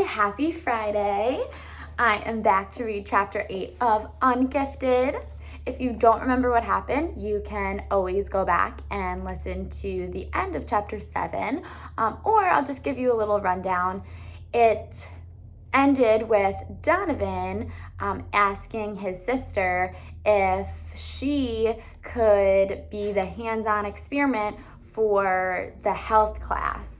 happy Friday. I am back to read chapter 8 of Ungifted. If you don't remember what happened, you can always go back and listen to the end of chapter 7, or I'll just give you a little rundown. It ended with Donovan asking his sister if she could be the hands-on experiment for the health class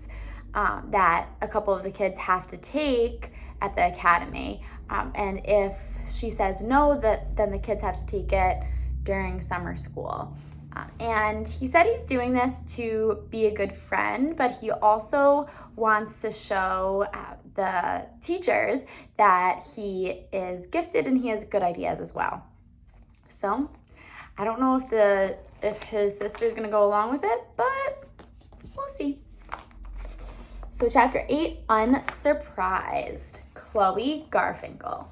that a couple of the kids have to take at the academy. And if she says no, then the kids have to take it during summer school. And he said he's doing this to be a good friend, but he also wants to show the teachers that he is gifted and he has good ideas as well. So I don't know if his sister's gonna go along with it, but we'll see. So chapter 8, Unsurprised, Chloe Garfinkel.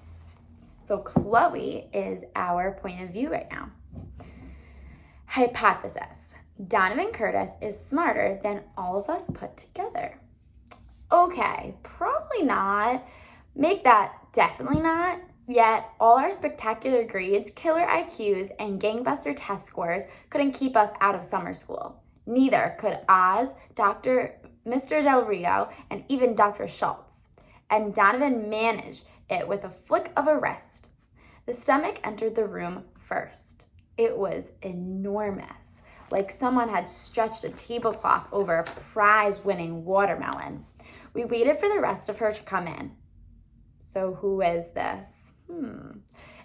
So Chloe is our point of view right now. Hypothesis: Donovan Curtis is smarter than all of us put together. Okay, probably not. Make that definitely not. Yet all our spectacular grades, killer IQs, and gangbuster test scores couldn't keep us out of summer school. Neither could Oz, Mr. Del Rio, and even Dr. Schultz. And Donovan managed it with a flick of a wrist. The stomach entered the room first. It was enormous, like someone had stretched a tablecloth over a prize-winning watermelon. We waited for the rest of her to come in. So who is this?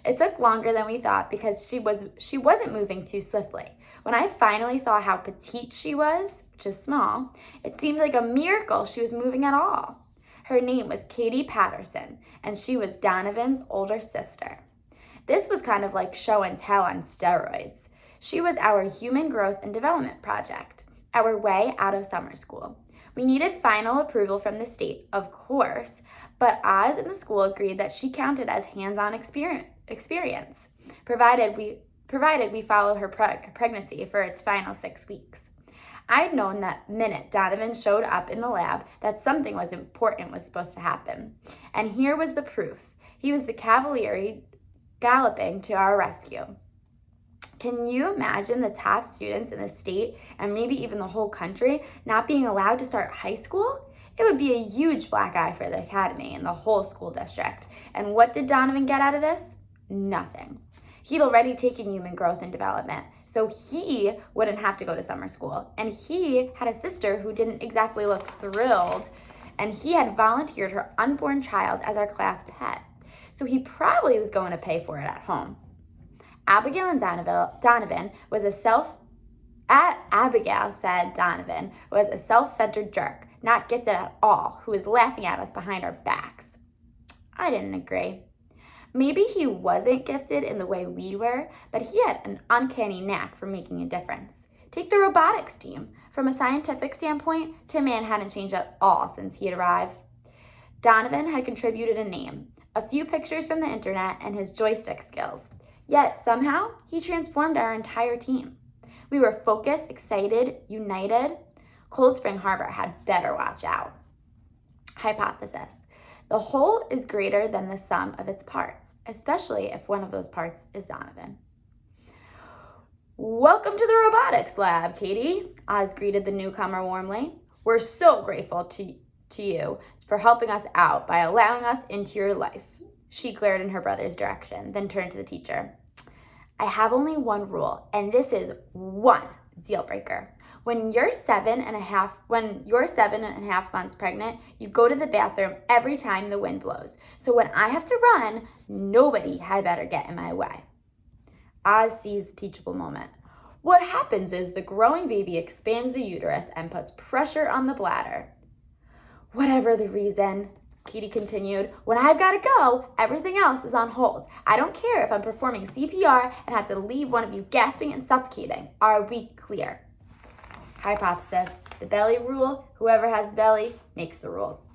It took longer than we thought because she wasn't moving too swiftly. When I finally saw how petite she was, which is small, it seemed like a miracle she was moving at all. Her name was Katie Patterson, and she was Donovan's older sister. This was kind of like show and tell on steroids. She was our human growth and development project, our way out of summer school. We needed final approval from the state, of course, but Oz and the school agreed that she counted as hands-on experience, provided we follow her pregnancy for its final 6 weeks. I'd known that minute Donovan showed up in the lab that something important was supposed to happen. And here was the proof. He was the cavalry galloping to our rescue. Can you imagine the top students in the state and maybe even the whole country not being allowed to start high school? It would be a huge black eye for the academy and the whole school district. And what did Donovan get out of this? Nothing. He'd already taken human growth and development, so he wouldn't have to go to summer school. And he had a sister who didn't exactly look thrilled, and he had volunteered her unborn child as our class pet. So he probably was going to pay for it at home. Abigail said Donovan was a self-centered jerk, not gifted at all, who was laughing at us behind our backs. I didn't agree. Maybe he wasn't gifted in the way we were, but he had an uncanny knack for making a difference. Take the robotics team. From a scientific standpoint, Tim Mann hadn't changed at all since he had arrived. Donovan had contributed a name, a few pictures from the internet, and his joystick skills. Yet somehow, he transformed our entire team. We were focused, excited, united. Cold Spring Harbor had better watch out. Hypothesis: the whole is greater than the sum of its parts, especially if one of those parts is Donovan. Welcome to the robotics lab, Katie, Oz greeted the newcomer warmly. We're so grateful to you for helping us out by allowing us into your life. She glared in her brother's direction, then turned to the teacher. I have only one rule, and this is one deal breaker. When you're 7.5 months pregnant, you go to the bathroom every time the wind blows. So when I have to run, nobody had better get in my way. Oz seized the teachable moment. What happens is the growing baby expands the uterus and puts pressure on the bladder. Whatever the reason, Katie continued, when I've got to go, everything else is on hold. I don't care if I'm performing CPR and have to leave one of you gasping and suffocating. Are we clear? Hypothesis: the belly rule. Whoever has belly makes the rules.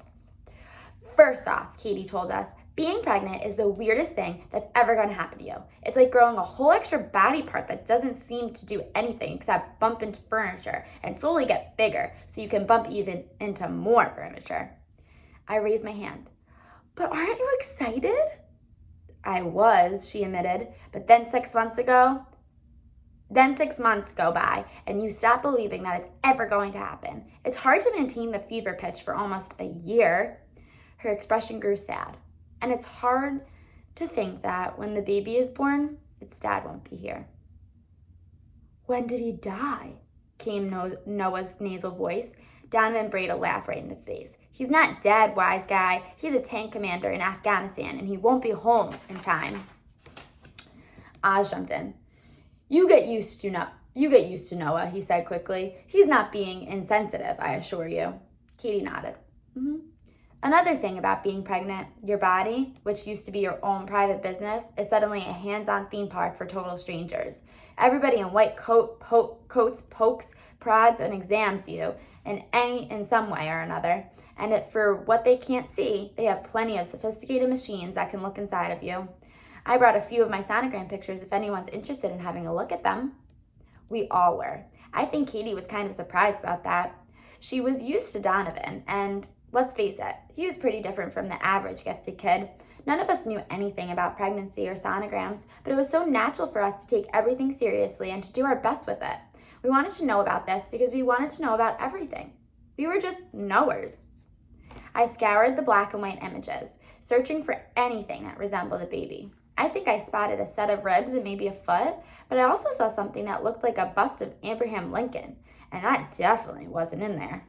First off, Katie told us, being pregnant is the weirdest thing that's ever going to happen to you. It's like growing a whole extra body part that doesn't seem to do anything except bump into furniture and slowly get bigger so you can bump even into more furniture. I raised my hand. But aren't you excited? I was, she admitted, but then 6 months go by and you stop believing that it's ever going to happen. It's hard to maintain the fever pitch for almost a year. Her expression grew sad. And it's hard to think that when the baby is born, its dad won't be here. When did he die? Came Noah's nasal voice. Donovan brayed a laugh right in his face. He's not dead, wise guy. He's a tank commander in Afghanistan, and he won't be home in time. Oz jumped in. You get used to Noah, he said quickly. He's not being insensitive, I assure you. Katie nodded. Mm-hmm. Another thing about being pregnant, your body, which used to be your own private business, is suddenly a hands-on theme park for total strangers. Everybody in white coats pokes, prods, and examines you in some way or another. And for what they can't see, they have plenty of sophisticated machines that can look inside of you. I brought a few of my sonogram pictures if anyone's interested in having a look at them. We all were. I think Katie was kind of surprised about that. She was used to Donovan, and let's face it, he was pretty different from the average gifted kid. None of us knew anything about pregnancy or sonograms, but it was so natural for us to take everything seriously and to do our best with it. We wanted to know about this because we wanted to know about everything. We were just knowers. I scoured the black and white images, searching for anything that resembled a baby. I think I spotted a set of ribs and maybe a foot, but I also saw something that looked like a bust of Abraham Lincoln, and that definitely wasn't in there.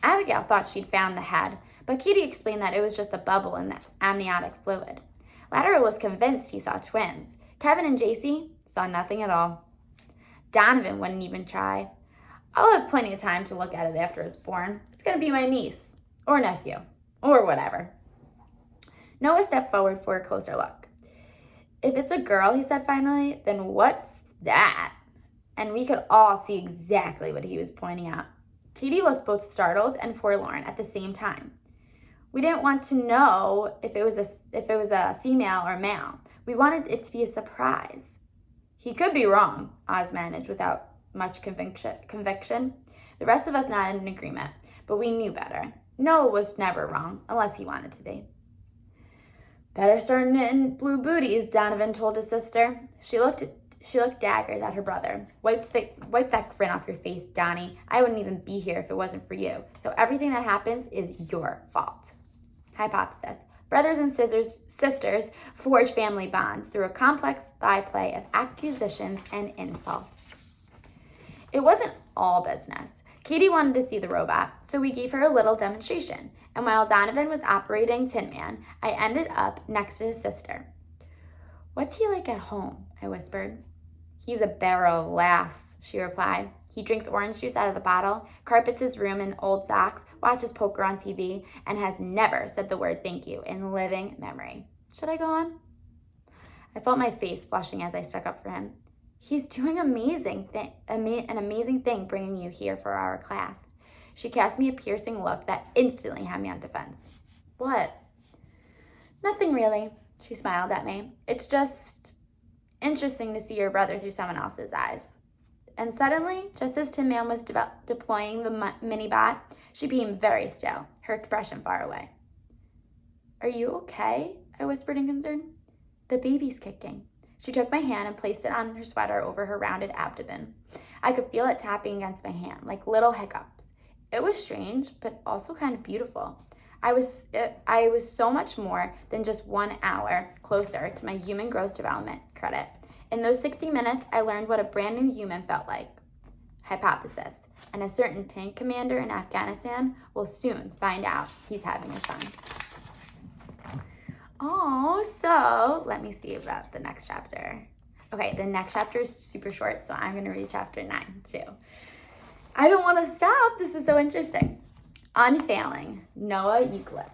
Abigail thought she'd found the head, but Katie explained that it was just a bubble in the amniotic fluid. Lederer was convinced he saw twins. Kevin and JC saw nothing at all. Donovan wouldn't even try. I'll have plenty of time to look at it after it's born. It's going to be my niece, or nephew, or whatever. Noah stepped forward for a closer look. If it's a girl, he said finally, then what's that? And we could all see exactly what he was pointing at. Katie looked both startled and forlorn at the same time. We didn't want to know if it was a female or male. We wanted it to be a surprise. He could be wrong, Oz managed without much conviction. The rest of us nodded in agreement, but we knew better. Noah was never wrong, unless he wanted to be. Better start knitting blue booties, Donovan told his sister. She looked daggers at her brother. Wipe that grin off your face, Donnie. I wouldn't even be here if it wasn't for you. So everything that happens is your fault. Hypothesis. Brothers and sisters forge family bonds through a complex byplay of accusations and insults. It wasn't all business. Katie wanted to see the robot, so we gave her a little demonstration. And while Donovan was operating Tin Man, I ended up next to his sister. What's he like at home? I whispered. He's a barrel of laughs, she replied. He drinks orange juice out of a bottle, carpets his room in old socks, watches poker on TV, and has never said the word thank you in living memory. Should I go on? I felt my face flushing as I stuck up for him. He's doing an amazing thing bringing you here for our class. She cast me a piercing look that instantly had me on defense. What? Nothing really, she smiled at me. It's just interesting to see your brother through someone else's eyes. And suddenly, just as Tin Man was deploying the mini-bot, she became very still, her expression far away. Are you okay? I whispered in concern. The baby's kicking. She took my hand and placed it on her sweater over her rounded abdomen. I could feel it tapping against my hand, like little hiccups. It was strange, but also kind of beautiful. I was so much more than just 1 hour closer to my human growth development credit. In those 60 minutes, I learned what a brand new human felt like. Hypothesis. And a certain tank commander in Afghanistan will soon find out he's having a son. Oh, so let me see about the next chapter. Okay, the next chapter is super short, so I'm going to read chapter 9 too. I don't want to stop. This is so interesting. Unfailing, Noah Euclid.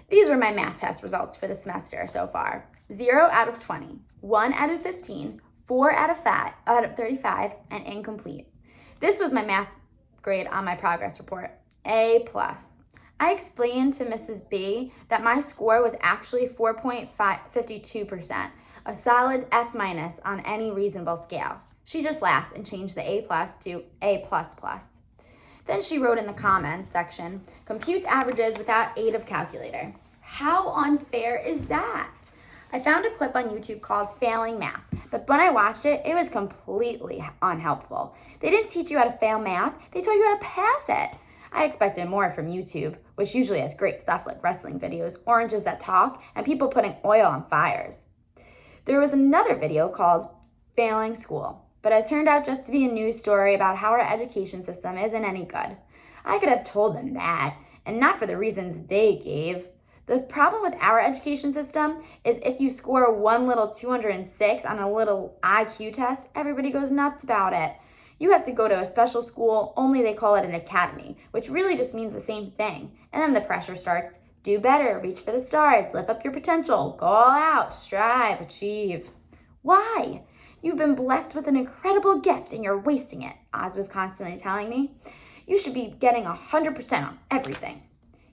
These were my math test results for the semester so far. 0 out of 20, 1 out of 15, 4 out of 35, and incomplete. This was my math grade on my progress report, A+. I explained to Mrs. B that my score was actually 4.52%, a solid F- on any reasonable scale. She just laughed and changed the A+ to A++. Then she wrote in the comments section, computes averages without aid of calculator. How unfair is that? I found a clip on YouTube called Failing Math, but when I watched it, it was completely unhelpful. They didn't teach you how to fail math, they taught you how to pass it. I expected more from YouTube, which usually has great stuff like wrestling videos, oranges that talk, and people putting oil on fires. There was another video called Failing School, but it turned out just to be a news story about how our education system isn't any good. I could have told them that, and not for the reasons they gave. The problem with our education system is if you score one little 206 on a little IQ test, everybody goes nuts about it. You have to go to a special school, only they call it an academy, which really just means the same thing. And then the pressure starts. Do better, reach for the stars, lift up your potential, go all out, strive, achieve. Why? You've been blessed with an incredible gift and you're wasting it, Oz was constantly telling me. You should be getting 100% on everything.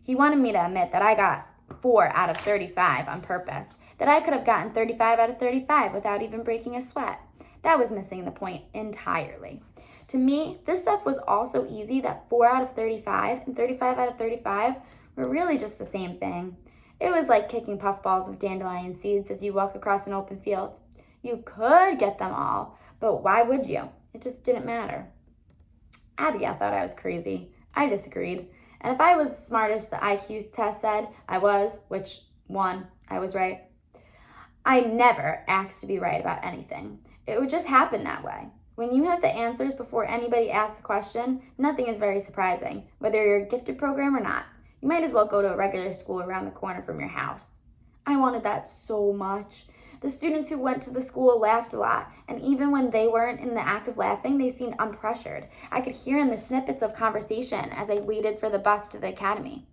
He wanted me to admit that I got 4 out of 35 on purpose, that I could have gotten 35 out of 35 without even breaking a sweat. That was missing the point entirely. To me, this stuff was all so easy that 4 out of 35 and 35 out of 35 were really just the same thing. It was like kicking puffballs of dandelion seeds as you walk across an open field. You could get them all, but why would you? It just didn't matter. Abigail thought I was crazy. I disagreed. And if I was as smart as the IQ test said I was, which one, I was right. I never asked to be right about anything. It would just happen that way. When you have the answers before anybody asks the question, nothing is very surprising, whether you're a gifted program or not. You might as well go to a regular school around the corner from your house. I wanted that so much. The students who went to the school laughed a lot, and even when they weren't in the act of laughing, they seemed unpressured. I could hear in the snippets of conversation as I waited for the bus to the academy.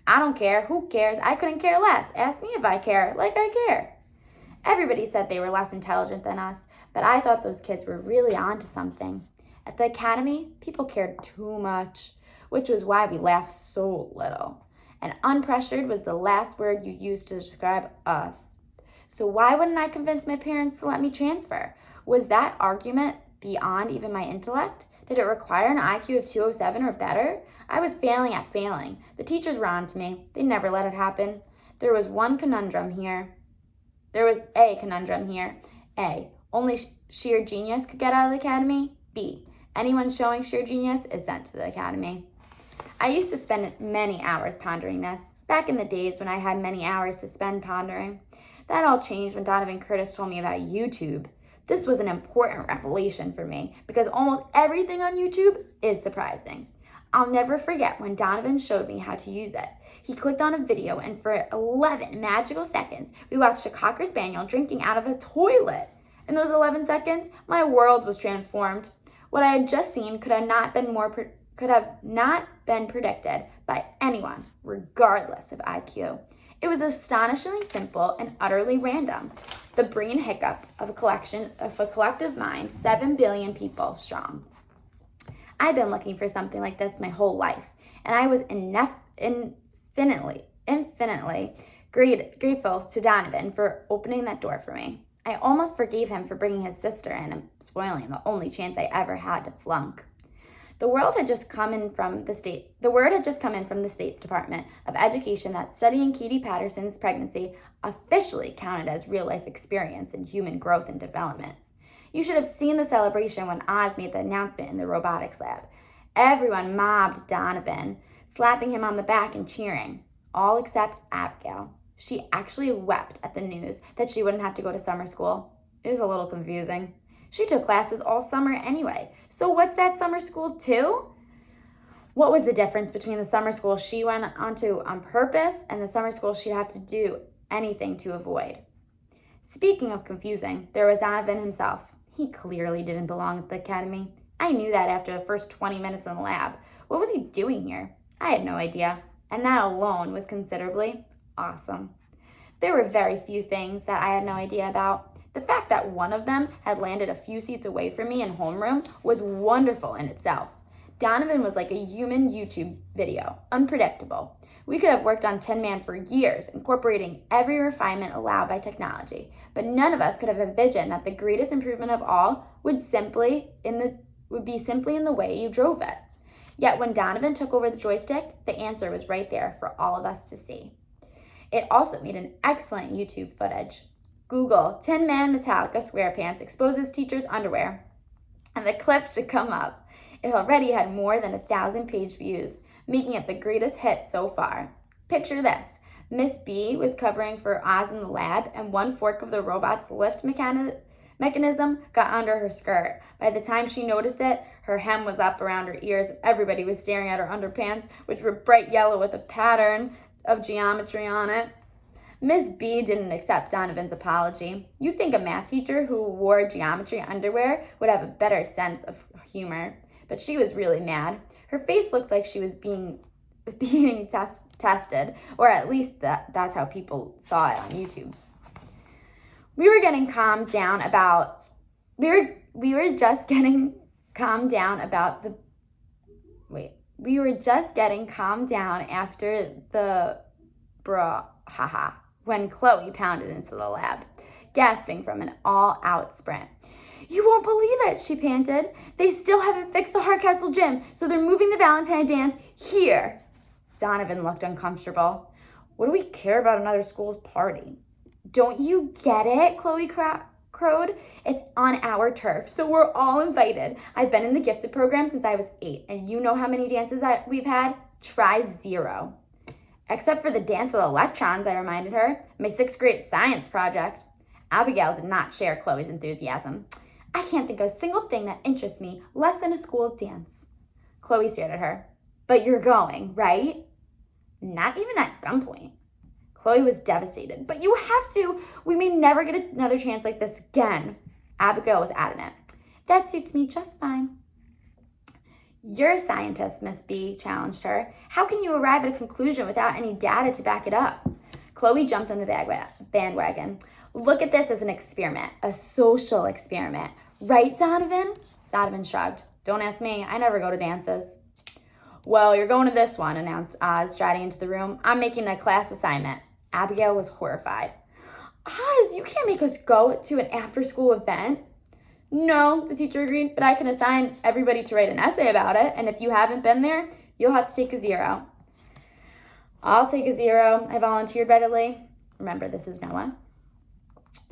I don't care. Who cares? I couldn't care less. Ask me if I care, like I care. Everybody said they were less intelligent than us, but I thought those kids were really onto something. At the academy, people cared too much, which was why we laughed so little. And unpressured was the last word you used to describe us. So why wouldn't I convince my parents to let me transfer? Was that argument beyond even my intellect? Did it require an IQ of 207 or better? I was failing at failing. The teachers were on to me. They never let it happen. There was a conundrum here. A, only sheer genius could get out of the academy. B, anyone showing sheer genius is sent to the academy. I used to spend many hours pondering this, back in the days when I had many hours to spend pondering. That all changed when Donovan Curtis told me about YouTube. This was an important revelation for me because almost everything on YouTube is surprising. I'll never forget when Donovan showed me how to use it. He clicked on a video and for 11 magical seconds, we watched a Cocker Spaniel drinking out of a toilet. In those 11 seconds, my world was transformed. What I had just seen could have not been predicted by anyone, regardless of IQ. It was astonishingly simple and utterly random. The brain hiccup of a collective mind, 7 billion people strong. I've been looking for something like this my whole life, and I was infinitely grateful to Donovan for opening that door for me. I almost forgave him for bringing his sister in and spoiling the only chance I ever had to flunk. The word had just come in from the State Department of Education that studying Katie Patterson's pregnancy officially counted as real-life experience in human growth and development. You should have seen the celebration when Oz made the announcement in the robotics lab. Everyone mobbed Donovan, slapping him on the back and cheering, all except Abigail. She actually wept at the news that she wouldn't have to go to summer school. It was a little confusing. She took classes all summer anyway. So what's that summer school too? What was the difference between the summer school she went onto on purpose and the summer school she'd have to do anything to avoid? Speaking of confusing, there was Donovan himself. He clearly didn't belong at the academy. I knew that after the first 20 minutes in the lab. What was he doing here? I had no idea. And that alone was considerably awesome. There were very few things that I had no idea about. The fact that one of them had landed a few seats away from me in homeroom was wonderful in itself. Donovan was like a human YouTube video, unpredictable. We could have worked on Tin Man for years, incorporating every refinement allowed by technology, but none of us could have envisioned that the greatest improvement of all would be simply in the way you drove it. Yet when Donovan took over the joystick, the answer was right there for all of us to see. It also made an excellent YouTube footage. Google Tin Man Metallica SquarePants exposes teacher's underwear, and the clip should come up. It already had more than 1,000 page views, making it the greatest hit so far. Picture this. Miss B was covering for Oz in the lab, and one fork of the robot's lift mechanism got under her skirt. By the time she noticed it, her hem was up around her ears, and everybody was staring at her underpants, which were bright yellow with a pattern of geometry on it. Miss B didn't accept Donovan's apology. You'd think a math teacher who wore geometry underwear would have a better sense of humor, but she was really mad. Her face looked like she was being tested, or at least that's how people saw it on YouTube. We were just getting calmed down after the when Chloe pounded into the lab, gasping from an all-out sprint. You won't believe it, she panted. They still haven't fixed the Hardcastle gym, so they're moving the Valentine dance here. Donovan looked uncomfortable. What do we care about another school's party? Don't you get it? Chloe crowed. It's on our turf, so we're all invited. I've been in the gifted program since I was 8, and you know how many dances we've had? Try 0. Except for the dance of the electrons, I reminded her. My 6th grade science project. Abigail did not share Chloe's enthusiasm. I can't think of a single thing that interests me less than a school dance. Chloe stared at her. But you're going, right? Not even at gunpoint. Chloe was devastated. But you have to. We may never get another chance like this again. Abigail was adamant. That suits me just fine. You're a scientist, Miss B challenged her. How can you arrive at a conclusion without any data to back it up? Chloe jumped on the bandwagon. Look at this as an experiment, a social experiment. Right, Donovan? Donovan shrugged. Don't ask me. I never go to dances. Well, you're going to this one, announced Oz, striding into the room. I'm making a class assignment. Abigail was horrified. Oz, you can't make us go to an after-school event. No, the teacher agreed, but I can assign everybody to write an essay about it, and if you haven't been there, you'll have to take a 0. I'll take a 0, I volunteered readily. Remember, this is Noah.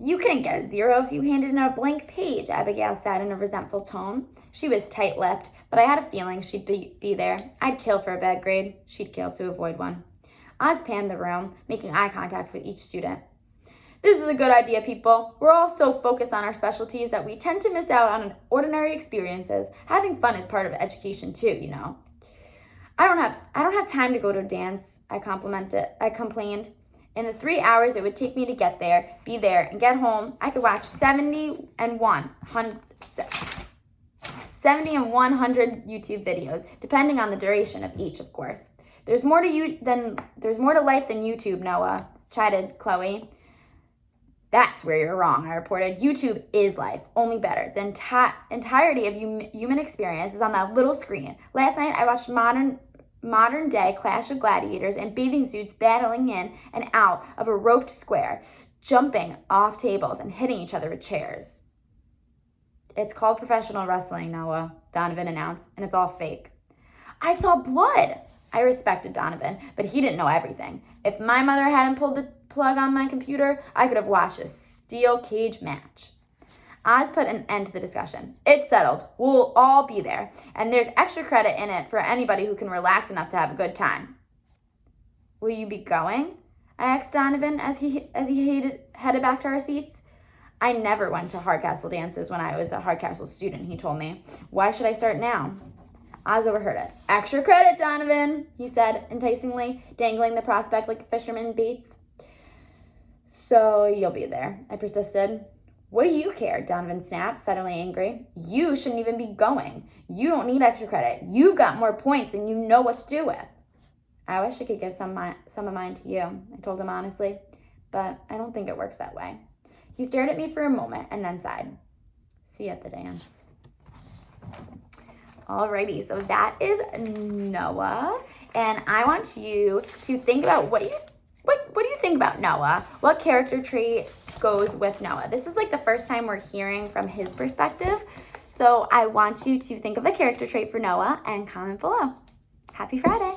You couldn't get a 0 if you handed in a blank page, Abigail said in a resentful tone. She was tight-lipped, but I had a feeling she'd be there. I'd kill for a bad grade. She'd kill to avoid one. Oz panned the room, making eye contact with each student. This is a good idea, people. We're all so focused on our specialties that we tend to miss out on ordinary experiences. Having fun is part of education too, you know. I don't have time to go to a dance, I complained. In the 3 hours it would take me to get there, be there, and get home, I could watch 70 and 100 YouTube videos, depending on the duration of each, of course. There's more to life than YouTube, Noah, chided Chloe. That's where you're wrong, I reported. YouTube is life, only better. The entirety of human experience is on that little screen. Last night I watched modern day Clash of Gladiators in bathing suits battling in and out of a roped square, jumping off tables and hitting each other with chairs. It's called professional wrestling, Noah, Donovan announced, and it's all fake. I saw blood. I respected Donovan, but he didn't know everything. If my mother hadn't pulled the plug on my computer, I could have watched a steel cage match. Oz put an end to the discussion. It's settled. We'll all be there, and there's extra credit in it for anybody who can relax enough to have a good time. Will you be going? I asked Donovan as he headed back to our seats. I never went to Hardcastle dances when I was a Hardcastle student, he told me. Why should I start now? Oz overheard it. Extra credit, Donovan, he said enticingly, dangling the prospect like a fisherman baits. So you'll be there, I persisted. What do you care? Donovan snapped, suddenly angry. You shouldn't even be going. You don't need extra credit. You've got more points than you know what to do with. I wish I could give some of mine to you, I told him honestly, but I don't think it works that way. He stared at me for a moment and then sighed. See you at the dance. Alrighty, so that is Noah, and I want you to think about what do you think about Noah? What character trait goes with Noah? This is like the first time we're hearing from his perspective, So I want you to think of a character trait for Noah and comment below. Happy Friday.